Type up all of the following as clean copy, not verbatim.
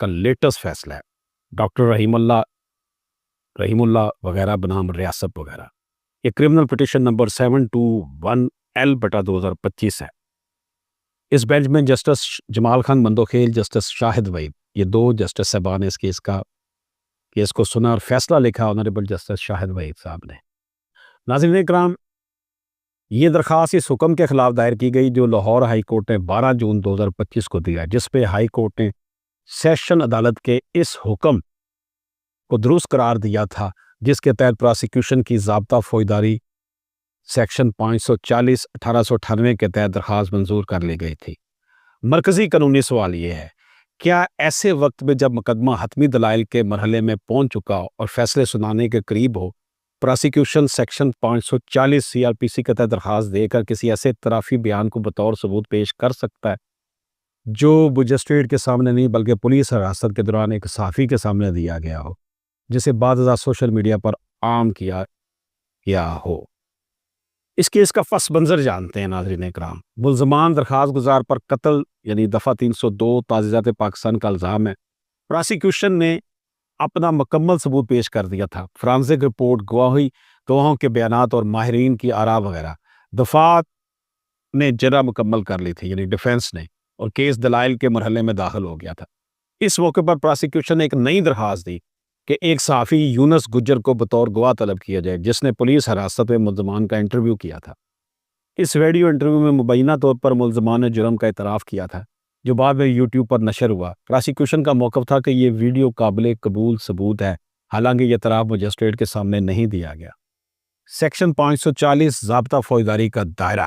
کا لیٹسٹ فیصلہ ہے، ڈاکٹر رحیم اللہ وغیرہ بنام ریاست وغیرہ، یہ کرمنل پٹیشن نمبر 721L/2025 ہے۔ اس بینچ میں جسٹس جمال خان مندوخیل، جسٹس شاہد وحید، یہ دو جسٹس صاحبان نے اس کیس کو سنا اور فیصلہ لکھا آنریبل جسٹس شاہد وحید صاحب نے۔ ناظرین اکرام، یہ درخواست اس حکم کے خلاف دائر کی گئی جو لاہور ہائی کورٹ نے 12 جون 2025 کو دیا، جس پہ ہائی کورٹ نے سیشن عدالت کے اس حکم کو درست قرار دیا تھا، جس کے تحت پراسیکیوشن کی ضابطہ فوجداری سیکشن 540/1898 کے تحت درخواست منظور کر لی گئی تھی۔ مرکزی قانونی سوال یہ ہے، کیا ایسے وقت میں جب مقدمہ حتمی دلائل کے مرحلے میں پہنچ چکا ہو اور فیصلے سنانے کے قریب ہو، پراسیکیوشن سیکشن 540 CRPC کے تحت درخواست دے کر کسی ایسے اعترافی بیان کو بطور ثبوت پیش کر سکتا ہے جو مجسٹریٹ کے سامنے نہیں بلکہ پولیس حراست کے دوران ایک صحافی کے سامنے دیا گیا ہو، جسے بعد ازاں سوشل میڈیا پر عام کیا گیا ہو؟ اس کیس کا پس منظر جانتے ہیں ناظرین اکرام۔ ملزمان درخواست گزار پر قتل یعنی دفعہ 302 تعزیرات پاکستان کا الزام ہے۔ پراسیکیوشن نے اپنا مکمل ثبوت پیش کر دیا تھا، فرانزک رپورٹ، گواہوں کے بیانات اور ماہرین کی آراء وغیرہ۔ دفعات نے جرح مکمل کر لی تھی یعنی ڈیفینس نے، اور کیس دلائل کے مرحلے میں داخل ہو گیا تھا۔ اس موقع پر پراسیکیوشن نے ایک نئی درخواست دی کہ ایک صحافی یونس گجر کو بطور گواہ طلب کیا جائے، جس نے پولیس حراست میں ملزمان کا انٹرویو کیا تھا۔ اس ویڈیو انٹرویو میں مبینہ طور پر ملزمان نے جرم کا اعتراف کیا تھا، جو بعد میں یوٹیوب پر نشر ہوا۔ پراسیکیوشن کا موقف تھا کہ یہ ویڈیو قابل قبول ثبوت ہے، حالانکہ یہ اعتراف مجسٹریٹ کے سامنے نہیں دیا گیا۔ سیکشن 540 ضابطہ فوجداری کا دائرہ۔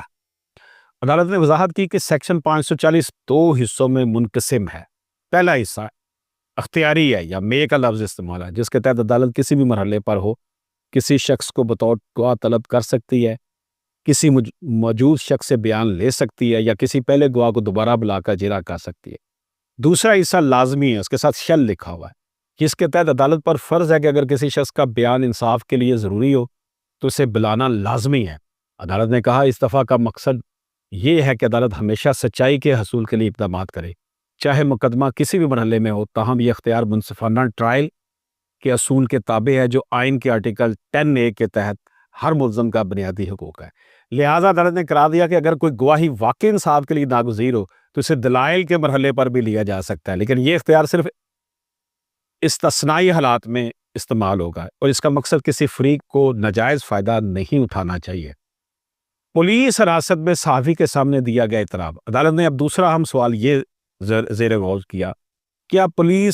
عدالت نے وضاحت کی کہ سیکشن 540 دو حصوں میں منقسم ہے۔ پہلا حصہ اختیاری ہے یا مے کا لفظ استعمال ہے، جس کے تحت عدالت کسی بھی مرحلے پر ہو کسی شخص کو بطور گواہ طلب کر سکتی ہے، کسی موجود شخص سے بیان لے سکتی ہے یا کسی پہلے گواہ کو دوبارہ بلا کر جرح کر سکتی ہے۔ دوسرا حصہ لازمی ہے، اس کے ساتھ شل لکھا ہوا ہے، جس کے تحت عدالت پر فرض ہے کہ اگر کسی شخص کا بیان انصاف کے لیے ضروری ہو تو اسے بلانا لازمی ہے۔ عدالت نے کہا اس دفعہ کا مقصد یہ ہے کہ عدالت ہمیشہ سچائی کے حصول کے لیے اقدامات کرے، چاہے مقدمہ کسی بھی مرحلے میں ہو، تاہم یہ اختیار منصفانہ ٹرائل کے اصول کے تابع ہے جو آئین کے آرٹیکل 10A کے تحت ہر ملزم کا بنیادی حقوق ہے۔ لہٰذا عدالت نے قرار دیا کہ اگر کوئی گواہی واقعی انصاف کے لیے ناگزیر ہو تو اسے دلائل کے مرحلے پر بھی لیا جا سکتا ہے، لیکن یہ اختیار صرف استثنائی حالات میں استعمال ہوگا اور اس کا مقصد کسی فریق کو ناجائز فائدہ نہیں اٹھانا چاہیے۔ پولیس حراست میں صحافی کے سامنے دیا گیا اعتراف۔ عدالت نے اب دوسرا اہم سوال یہ زیر غور کیا، کیا پولیس